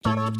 Perhaps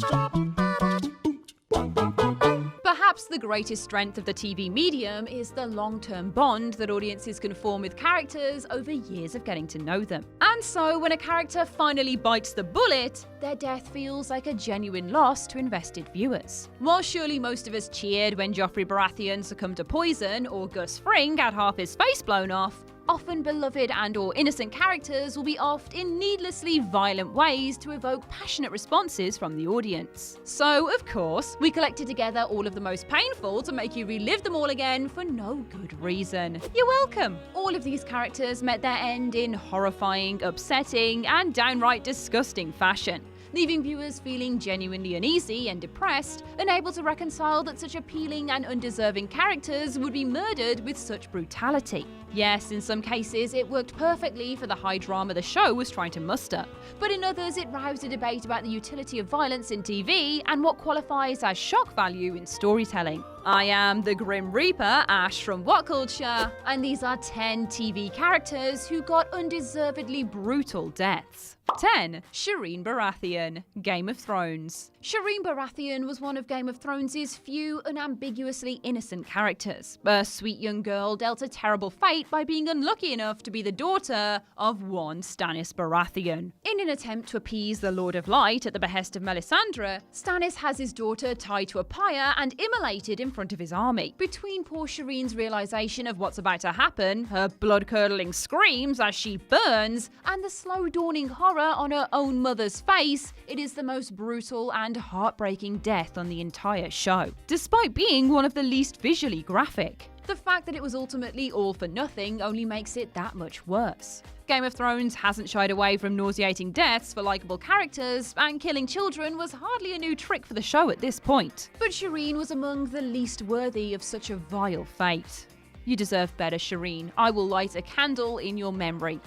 the greatest strength of the TV medium is the long-term bond that audiences can form with characters over years of getting to know them. And so when a character finally bites the bullet, their death feels like a genuine loss to invested viewers. While surely most of us cheered when Joffrey Baratheon succumbed to poison or Gus Fring had half his face blown off, often beloved and or innocent characters will be offed in needlessly violent ways to evoke passionate responses from the audience. So, of course, we collected together all of the most painful to make you relive them all again for no good reason. You're welcome! All of these characters met their end in horrifying, upsetting, and downright disgusting fashion, leaving viewers feeling genuinely uneasy and depressed, unable to reconcile that such appealing and undeserving characters would be murdered with such brutality. Yes, in some cases it worked perfectly for the high drama the show was trying to muster, but in others it roused a debate about the utility of violence in TV and what qualifies as shock value in storytelling. I am the Grim Reaper, Ash from What Culture, and these are 10 TV characters who got undeservedly brutal deaths. 10. Shireen Baratheon, Game of Thrones. Shireen Baratheon was one of Game of Thrones' few unambiguously innocent characters. A sweet young girl dealt a terrible fate by being unlucky enough to be the daughter of one Stannis Baratheon. In an attempt to appease the Lord of Light at the behest of Melisandre, Stannis has his daughter tied to a pyre and immolated in front of his army. Between poor Shireen's realization of what's about to happen, her blood-curdling screams as she burns, and the slow dawning horror on her own mother's face, it is the most brutal and heartbreaking death on the entire show, despite being one of the least visually graphic. The fact that it was ultimately all for nothing only makes it that much worse. Game of Thrones hasn't shied away from nauseating deaths for likeable characters, and killing children was hardly a new trick for the show at this point. But Shireen was among the least worthy of such a vile fate. You deserve better, Shireen. I will light a candle in your memory.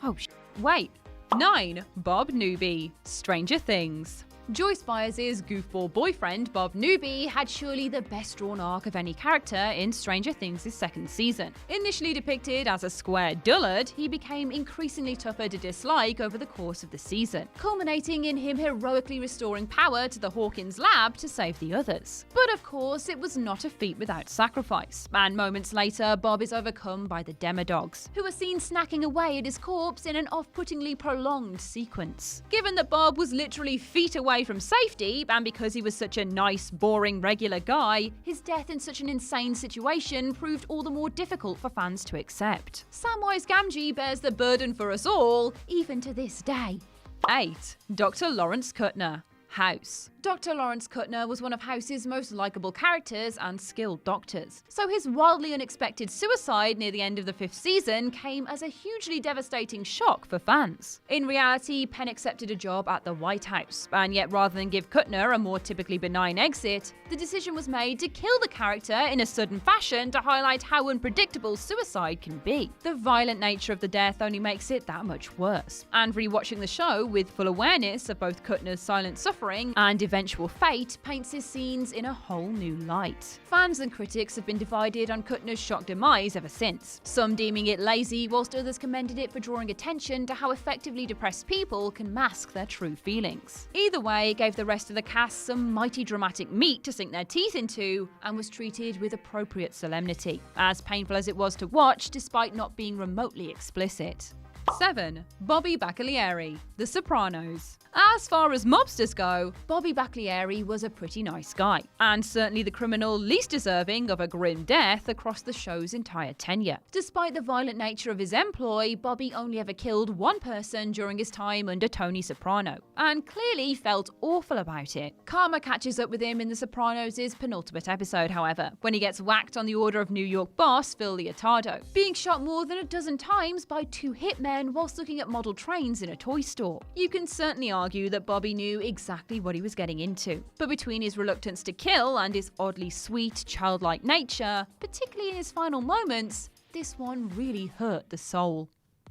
Oh, wait. 9. Bob Newby, Stranger Things. Joyce Byers' goofball boyfriend, Bob Newby, had surely the best drawn arc of any character in Stranger Things' second season. Initially depicted as a square dullard, he became increasingly tougher to dislike over the course of the season, culminating in him heroically restoring power to the Hawkins lab to save the others. But of course, it was not a feat without sacrifice, and moments later, Bob is overcome by the Demodogs, who are seen snacking away at his corpse in an off-puttingly prolonged sequence. Given that Bob was literally feet away from safety, and because he was such a nice, boring, regular guy, his death in such an insane situation proved all the more difficult for fans to accept. Samwise Gamgee bears the burden for us all, even to this day. 8. Dr. Lawrence Kuttner, House. Dr. Lawrence Kuttner was one of House's most likeable characters and skilled doctors, so his wildly unexpected suicide near the end of the 5th season came as a hugely devastating shock for fans. In reality, Penn accepted a job at the White House, and yet rather than give Kuttner a more typically benign exit, the decision was made to kill the character in a sudden fashion to highlight how unpredictable suicide can be. The violent nature of the death only makes it that much worse, and rewatching the show with full awareness of both Kuttner's silent suffering and eventual fate paints his scenes in a whole new light. Fans and critics have been divided on Kuttner's shock demise ever since, some deeming it lazy whilst others commended it for drawing attention to how effectively depressed people can mask their true feelings. Either way, it gave the rest of the cast some mighty dramatic meat to sink their teeth into and was treated with appropriate solemnity, as painful as it was to watch despite not being remotely explicit. 7. Bobby Baccalieri, The Sopranos. As far as mobsters go, Bobby Baccalieri was a pretty nice guy, and certainly the criminal least deserving of a grim death across the show's entire tenure. Despite the violent nature of his employ, Bobby only ever killed one person during his time under Tony Soprano, and clearly felt awful about it. Karma catches up with him in The Sopranos' penultimate episode, however, when he gets whacked on the order of New York boss Phil Leotardo, being shot more than a dozen times by 2 hitmen whilst looking at model trains in a toy store. You can certainly argue that Bobby knew exactly what he was getting into, but between his reluctance to kill and his oddly sweet, childlike nature, particularly in his final moments, this one really hurt the soul.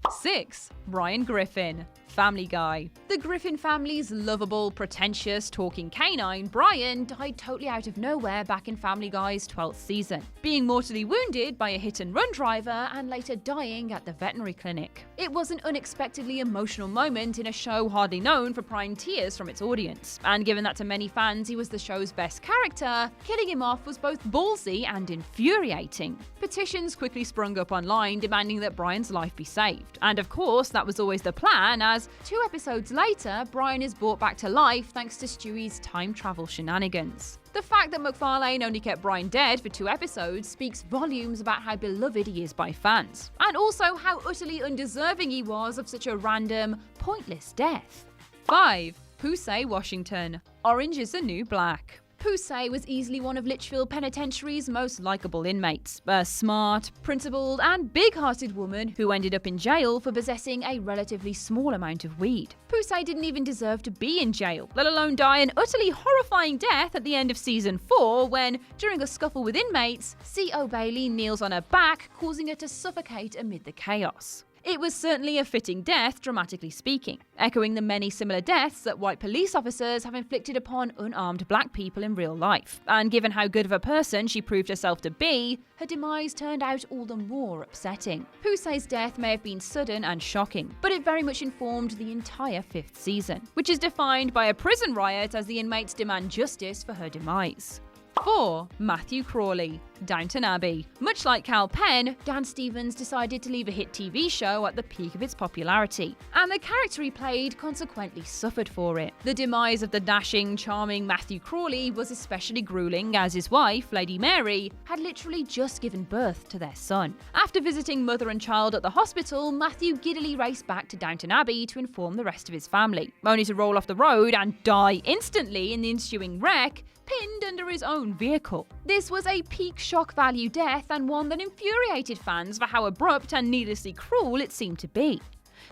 6. Brian Griffin, Family Guy. The Griffin family's lovable, pretentious, talking canine, Brian, died totally out of nowhere back in Family Guy's 12th season, being mortally wounded by a hit-and-run driver and later dying at the veterinary clinic. It was an unexpectedly emotional moment in a show hardly known for prying tears from its audience, and given that to many fans he was the show's best character, killing him off was both ballsy and infuriating. Petitions quickly sprung up online demanding that Brian's life be saved, and of course that was always the plan, as 2 episodes later, Brian is brought back to life thanks to Stewie's time travel shenanigans. The fact that MacFarlane only kept Brian dead for 2 episodes speaks volumes about how beloved he is by fans, and also how utterly undeserving he was of such a random, pointless death. 5. Poussey Washington, Orange is the New Black. Poussey was easily one of Litchfield Penitentiary's most likeable inmates, a smart, principled, and big-hearted woman who ended up in jail for possessing a relatively small amount of weed. Poussey didn't even deserve to be in jail, let alone die an utterly horrifying death at the end of season 4 when, during a scuffle with inmates, C.O. Bailey kneels on her back, causing her to suffocate amid the chaos. It was certainly a fitting death, dramatically speaking, echoing the many similar deaths that white police officers have inflicted upon unarmed black people in real life. And given how good of a person she proved herself to be, her demise turned out all the more upsetting. Poussey's death may have been sudden and shocking, but it very much informed the entire 5th season, which is defined by a prison riot as the inmates demand justice for her demise. 4. Matthew Crawley, Downton Abbey. Much like Cal Penn, Dan Stevens decided to leave a hit TV show at the peak of its popularity, and the character he played consequently suffered for it. The demise of the dashing, charming Matthew Crawley was especially grueling as his wife, Lady Mary, had literally just given birth to their son. After visiting mother and child at the hospital, Matthew giddily raced back to Downton Abbey to inform the rest of his family, only to roll off the road and die instantly in the ensuing wreck, pinned under his own vehicle. This was a peak shock value death and one that infuriated fans for how abrupt and needlessly cruel it seemed to be.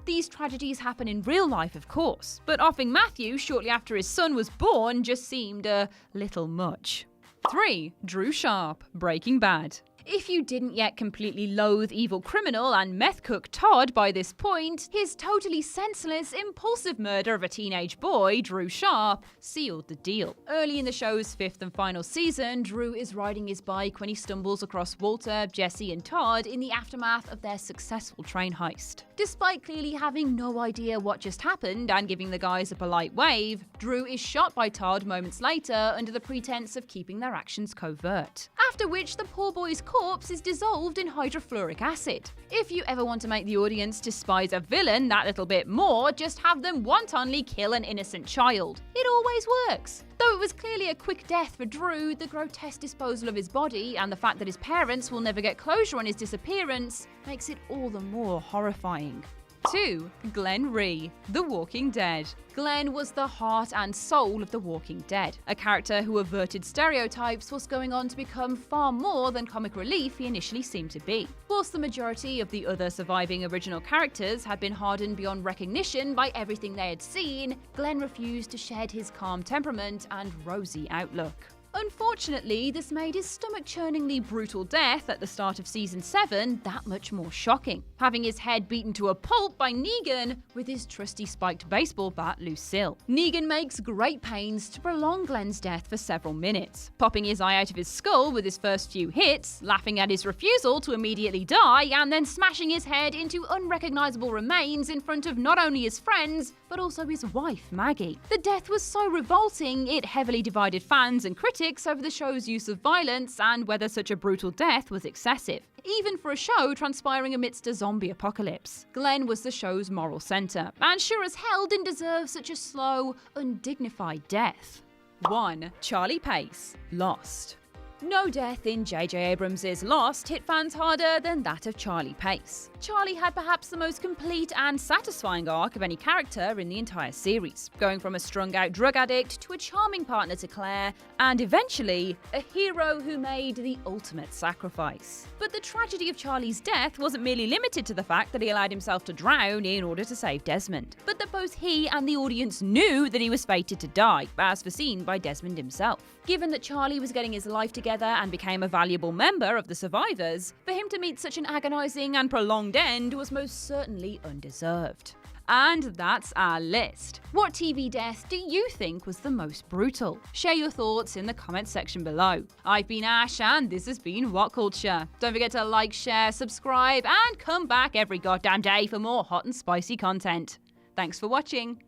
These tragedies happen in real life, of course, but offing Matthew shortly after his son was born just seemed a little much. 3. Drew Sharp, Breaking Bad. If you didn't yet completely loathe evil criminal and meth cook Todd by this point, his totally senseless, impulsive murder of a teenage boy, Drew Sharp, sealed the deal. Early in the show's 5th and final season, Drew is riding his bike when he stumbles across Walter, Jesse, and Todd in the aftermath of their successful train heist. Despite clearly having no idea what just happened and giving the guys a polite wave, Drew is shot by Todd moments later under the pretense of keeping their actions covert. After which, the poor boy's corpse is dissolved in hydrofluoric acid. If you ever want to make the audience despise a villain that little bit more, just have them wantonly kill an innocent child. It always works. Though it was clearly a quick death for Drew, the grotesque disposal of his body and the fact that his parents will never get closure on his disappearance makes it all the more horrifying. 2. Glenn Rhee, The Walking Dead. Glenn was the heart and soul of The Walking Dead, a character who averted stereotypes was going on to become far more than comic relief he initially seemed to be. Whilst the majority of the other surviving original characters had been hardened beyond recognition by everything they had seen, Glenn refused to shed his calm temperament and rosy outlook. Unfortunately, this made his stomach-churningly brutal death at the start of season 7 that much more shocking, having his head beaten to a pulp by Negan with his trusty spiked baseball bat Lucille. Negan makes great pains to prolong Glenn's death for several minutes, popping his eye out of his skull with his first few hits, laughing at his refusal to immediately die, and then smashing his head into unrecognizable remains in front of not only his friends, but also his wife, Maggie. The death was so revolting, it heavily divided fans and critics over the show's use of violence and whether such a brutal death was excessive, even for a show transpiring amidst a zombie apocalypse. Glenn was the show's moral center, and sure as hell didn't deserve such a slow, undignified death. 1. Charlie Pace, Lost. No death in J.J. Abrams' Lost hit fans harder than that of Charlie Pace. Charlie had perhaps the most complete and satisfying arc of any character in the entire series, going from a strung-out drug addict to a charming partner to Claire, and eventually, a hero who made the ultimate sacrifice. But the tragedy of Charlie's death wasn't merely limited to the fact that he allowed himself to drown in order to save Desmond, but that both he and the audience knew that he was fated to die, as foreseen by Desmond himself. Given that Charlie was getting his life together together and became a valuable member of the survivors, for him to meet such an agonising and prolonged end was most certainly undeserved. And that's our list. What TV death do you think was the most brutal? Share your thoughts in the comments section below. I've been Ash and this has been What Culture. Don't forget to like, share, subscribe and come back every goddamn day for more hot and spicy content. Thanks for watching.